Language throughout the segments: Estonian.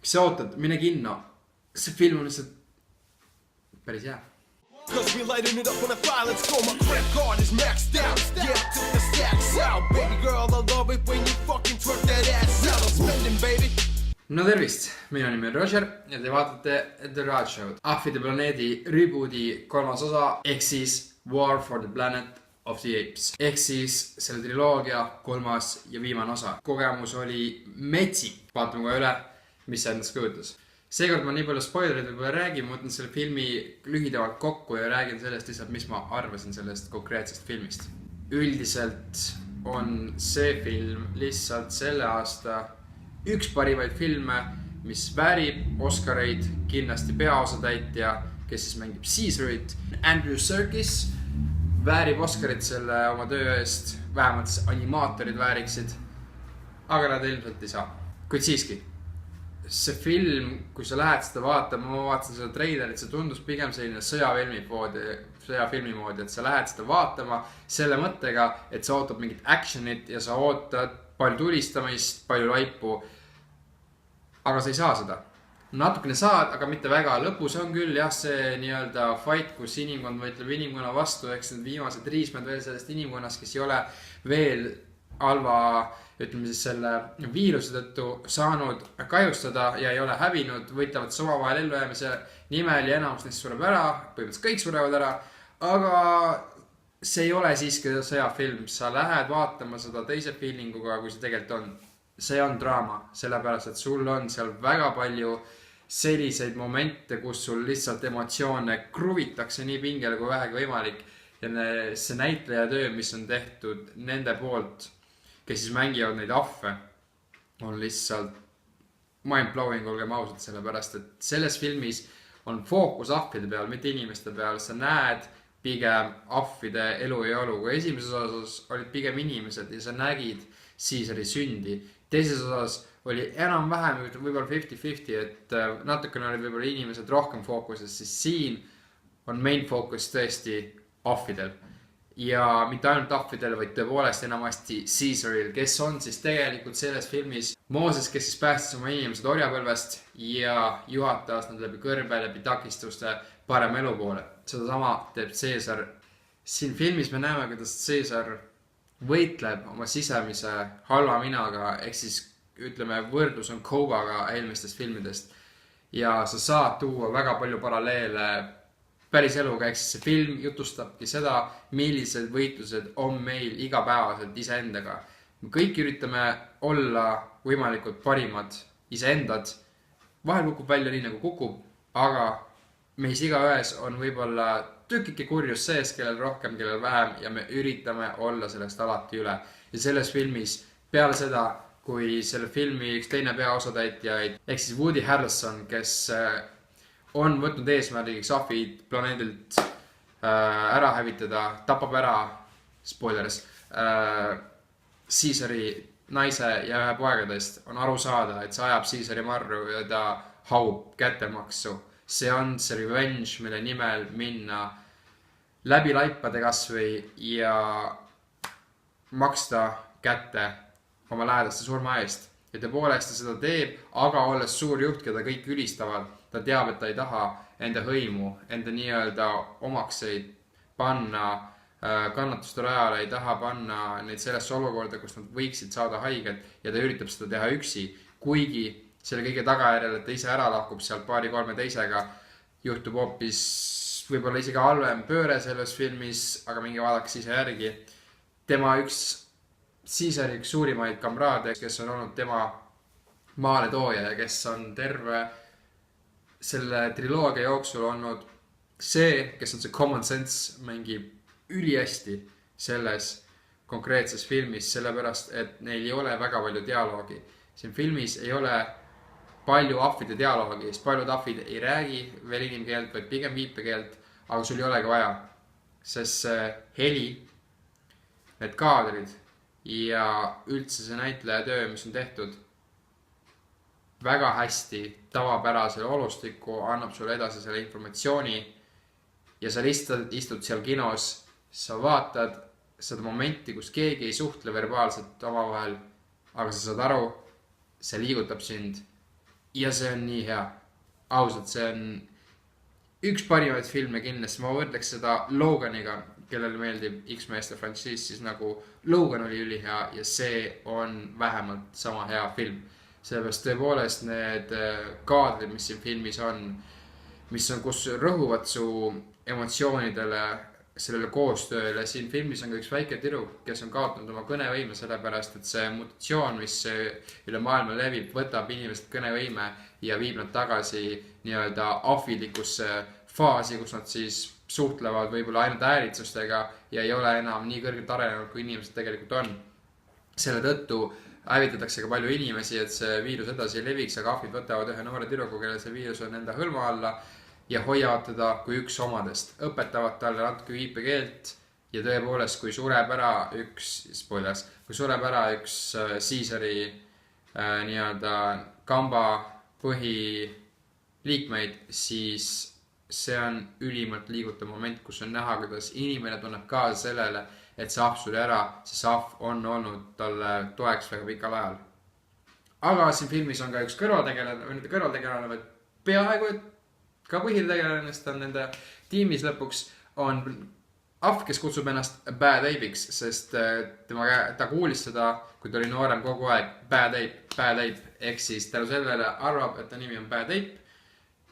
mis sa ootad, mine kinno. See film on lihtsalt päris hea. Cause we lighting it up on the fire, let's go, my credit card is maxed out. Yeah, took the stacks out. Baby girl, I love it when you fucking twerk that ass out. I'm spending, baby. No tervist, minu nimi on Roger ja te vaatate The Raj Show'd. Ahvide planeedi reboot'i 3. osa ehk siis War for the Planet of the Apes. Ehk siis selle triloogia 3. ja viimane osa. Kogemus oli metsik. Vaatame kohe üle, mis see endast kujutas. Seekord ma nii palju spoilerid võib-olla räägin, ma võtan selle filmi lühidavalt kokku ja räägin sellest lihtsalt, mis ma arvasin sellest konkreetsest filmist. Üldiselt on see film lihtsalt selle aasta üks parimaid filme, mis väärib Oscareid, kindlasti peaosatäitja, kes siis mängib Caesarit. Andrew Serkis väärib Oscarit selle oma töö eest, vähemalt animaatorid vääriksid, aga nad ilmselt ei saa. Kuid siiski. See film, kui sa lähed seda vaatama, ma vaatasin seda treilerit, see tundus pigem selline sõjafilmi moodi, et sa lähed seda vaatama selle mõttega, et sa ootad mingit actionit ja sa ootad palju tulistamist, palju laipu, aga sa ei saa seda. Natukene saad, aga mitte väga. Lõpus on küll jah see nii-öelda fight, kus inimkond võitleb inimkonna vastu, eks need viimased riismed veel sellest inimkonnast, kes ei ole veel halva, ütleme siis selle viiruse tõttu saanud kahjustada ja ei ole hävinud, võitlevad sama vahel ellujäämise nimel ja enamus neist sureb ära, põhimõtteliselt kõik surevad ära, aga see ei ole siiski sõjafilm, sa lähed vaatama seda teise feelinguga, kui see tegelikult on. See on draama, sellepärast, et sul on seal väga palju selliseid momente, kus sul lihtsalt emotsioone kruvitakse nii pingele kui vähegi võimalik ja see näitleja töö, mis on tehtud nende poolt, kes siis mängivad neid ahve, on lihtsalt mind-blowing, olgem ausad, sellepärast, et selles filmis on fookus ahvide peal, mitte inimeste peal. Sa näed pigem ahvide elu ja olu, kui esimeses osas olid pigem inimesed ja sa nägid Caesari sündi. Teises osas oli enam-vähem võib-olla 50-50, et natukene olid võib-olla inimesed rohkem fookuses, siis siin on main fookus tõesti ahvidel. Ja mitte ainult ahvidel, vaid tõepoolest enamasti Caesaril, kes on siis tegelikult selles filmis Mooses, kes siis päästis oma inimesed orjapõlvest ja juhatas nad läbi kõrbe, läbi takistuste parem elu poole. Seda sama teeb Caesar. Siin filmis me näeme, kuidas Caesar võitleb oma sisemise halva minaga, ehk siis ütleme võrdlus on Kobaga eelmistest filmidest ja sa saad tuua väga palju paralleele päris eluga, ehk siis see film jutustabki seda, millised võitlused on meil igapäevaselt iseendaga. Me kõik üritame olla võimalikult parimad iseendad, vahel kukub välja nii nagu kukub, aga meis igaühes on võib-olla tükike kurjus sees, kellel rohkem, kellel vähem ja me üritame olla sellest alati üle. Ja selles filmis peale seda, kui selle filmi üks teine peaosatäitjaid, ehk siis Woody Harrelson, kes on võtnud eesmärgiks ahvid planeedilt ära hävitada, tapab ära, spoilers, Caesari naise ja ühe poegadest, on aru saada, et see ajab Caesari marru ja ta haub kättemaksu. See on see revenge, mille nimel minna läbi laipade kasvõi ja maksta kätte oma lähedaste surma eest. Ja tõepoolest ta seda teeb, aga olles suur juht, keda kõik ülistavad, ta teab, et ta ei taha enda hõimu, enda nii-öelda omakseid panna kannatuste rajale, ei taha panna neid sellesse olukorda, kus nad võiksid saada haiget ja ta üritab seda teha üksi, kuigi selle kõige tagajärjel, et ta ise ära lahkub sealt paari-kolme teisega, juhtub hoopis võib-olla isegi halvem pööre selles filmis, aga mingi vaadaks ise järgi. Tema üks Caesari üks suurimaid kamraade, kes on olnud tema maale tooja ja kes on terve selle triloogia jooksul olnud see, kes on see common sense, mängib ülihästi selles konkreetses filmis, sellepärast, et neil ei ole väga palju dialoogi. Siin filmis ei ole palju ahvide dialoogi, sest paljud ahvid ei räägi veel inimkeelt, vaid pigem viipekeelt, aga sul ei olegi vaja, sest see heli, need kaadrid ja üldse see näitleja töö, mis on tehtud väga hästi tavapärasele olustiku, annab sulle edasi selle informatsiooni ja sa lihtsalt istud seal kinos, sa vaatad seda momenti, kus keegi ei suhtle verbaalselt omavahel, aga sa saad aru, see liigutab sind ja see on nii hea. Ausalt, see on üks parimaid filme kindlasti. Ma võrdleks seda Loganiga, kellele meeldib X-meeste frantsiis, siis nagu Logan oli ülihea ja see on vähemalt sama hea film. Sellepärast tõepoolest need kaadrid, mis siin filmis on, kus rõhuvad su emotsioonidele, sellele koostööle. Siin filmis on ka üks väike tüdruk, kes on kaotanud oma kõnevõime, sellepärast et see mutatsioon, mis üle maailma levib, võtab inimest kõnevõime ja viib nad tagasi nii-öelda ahvidlikusse faasi, kus nad siis suhtlevad võib-olla ainult hääritsustega ja ei ole enam nii kõrgelt arenenud, kui inimesed tegelikult on. Selle tõttu hävitatakse ka palju inimesi, et see viirus edasi ei leviks, aga ahvid võtavad ühe noore tüdruku, kellel see viirus on enda hõlma alla ja hoiavad teda kui üks omadest. Õpetavad talle natuke viipekeelt ja tõepoolest, kui sureb ära üks Caesari nii-öelda kamba põhiliikmeid, siis see on ülimalt liigutav moment, kus on näha, kuidas inimene tunneb kaasa sellele, et see ahv suri ära, see ahv on olnud talle toeks väga pikal ajal. Aga siin filmis on ka üks kõrvaltegelane, vaid peaaegu et ka põhitegelane, sest on nende tiimis lõpuks on ahv, kes kutsub ennast Bad Ape'iks, sest ta kuulis seda, kui ta oli noorem kogu aeg Bad Ape, ehk siis tänu sellele arvab, et ta nimi on Bad Ape,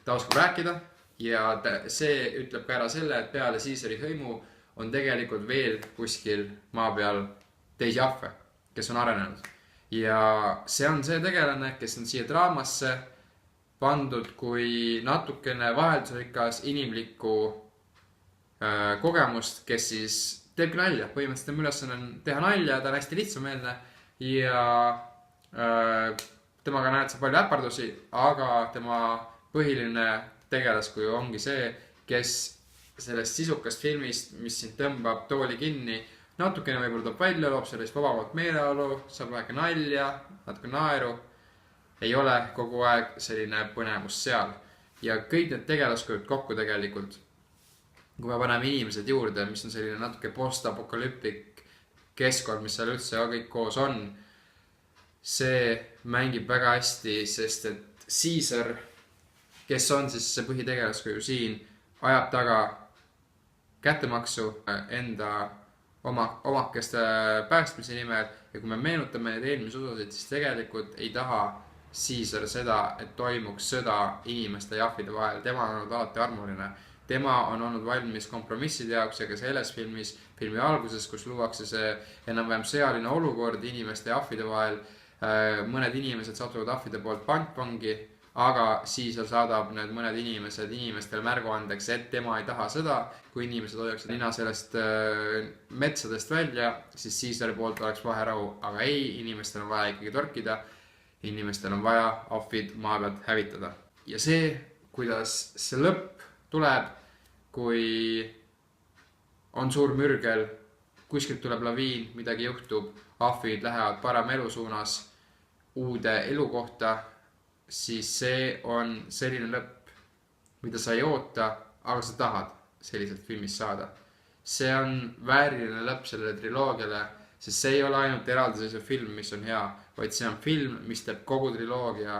ta oskab rääkida ja see ütleb ka ära selle, et peale Caesari hõimu on tegelikult veel kuskil maa peal teisi ahve, kes on arenenud. Ja see on see tegelane, kes on siia draamasse pandud kui natukene vaheldusrikas inimlikku kogemust, kes siis teebki nalja. Põhimõtteliselt tema ülesanne on teha nalja, ta on hästi lihtsameelne ja temaga näed sa palju äpardusi, aga tema põhiline tegelaskuju ongi see, kes sellest sisukast filmist, mis sind tõmbab tooli kinni, natukene võib-olla toob välja, loob sellist vabamat meeleolu, saab väike nalja, natuke naeru, ei ole kogu aeg selline põnevus seal. Ja kõik need tegelaskujud kokku tegelikult, kui me paneme inimesed juurde, mis on selline natuke postapokalüptik keskkond, mis seal üldse kõik koos on, see mängib väga hästi, sest et Caesar, kes on siis see põhitegelaskuju siin, ajab taga kättemaksu enda omakeste päästmise nimel ja kui me meenutame need eelmise osasid, siis tegelikult ei taha Caesar seda, et toimuks sõda inimeste ja ahvide vahel. Tema on olnud alati armuline. Tema on olnud valmis kompromisside jaoks ja ka selles filmi alguses, kus luuakse see enam-vähem sõjaline olukord inimeste ja ahvide vahel. Mõned inimesed satuvad ahvide poolt pantvangi, aga Caesar saadab need mõned inimestele märgu andeks, et tema ei taha seda. Kui inimesed hoiaksid nina sellest metsadest välja, siis Caesari poolt oleks vaherahu, aga ei, inimestel on vaja ikkagi torkida. Inimestel on vaja ahvid maa pealt hävitada. Ja see, kuidas see lõpp tuleb, kui on suur mürgel, kuskilt tuleb laviin, midagi juhtub, ahvid lähevad parem elu suunas, uude elukohta, siis see on selline lõpp, mida sa ei oota, aga sa tahad selliselt filmist saada. See on vääriline lõpp sellele triloogiale, sest see ei ole ainult eraldiseisev film, mis on hea, vaid see on film, mis teeb kogu triloogia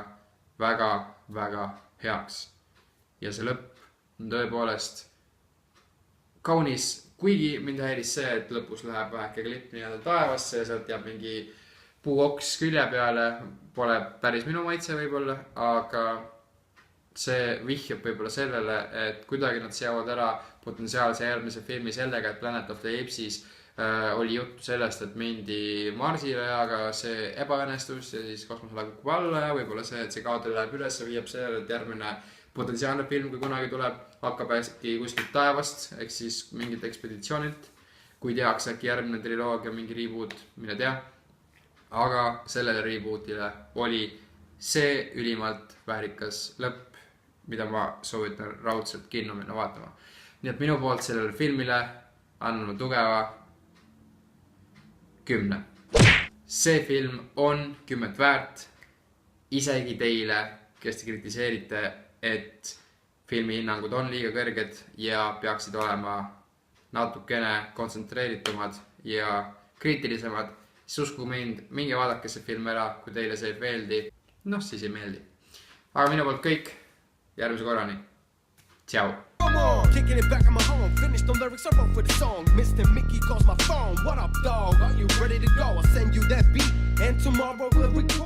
väga, väga heaks. Ja see lõpp on tõepoolest kaunis, kuigi mind häiris see, et lõpus läheb väheke klipp nii-öelda taevasse ja sealt jääb mingi puuoks külje peale, pole päris minu maitse võib-olla, aga see vihjab võib-olla sellele, et kuidagi nad seavad ära potentsiaalse järgmise filmi sellega, et Planet of the Apes'is oli juttu sellest, et mindi Marsile, aga see ebaõnnestus ja siis kosmosele kukub alla ja võib-olla see, et see kaadri läheb üles ja viiab sellele, et järgmine potentsiaalne film, kui kunagi tuleb, hakkab äkki kuskilt taevast, ehk siis mingit ekspeditsioonilt, kui tehakse äkki järgmine triloogia, mingi reboot, mine tea. Aga sellele rebootile oli see ülimalt väärikas lõpp, mida ma soovitan raudselt kinno minna vaatama. Nii et minu poolt sellele filmile annan tugeva 10. See film on 10 väärt, isegi teile, kes te kritiseerite, et filmi hinnangud on liiga kõrged ja peaksid olema natukene kontsentreeritumad ja kriitilisemad, siis uskuge mind, minge vaadake see film ära, kui teile see ei meeldi, noh siis ei meeldi. aga minu poolt kõik, järgmise korrani. Tšau! Come on, kicking it back in my home. Finished the lyrics, I wrote for the song. Mr. Mickey calls my phone. What up, dog? Are you ready to go? I'll send you that beat, and tomorrow we'll record.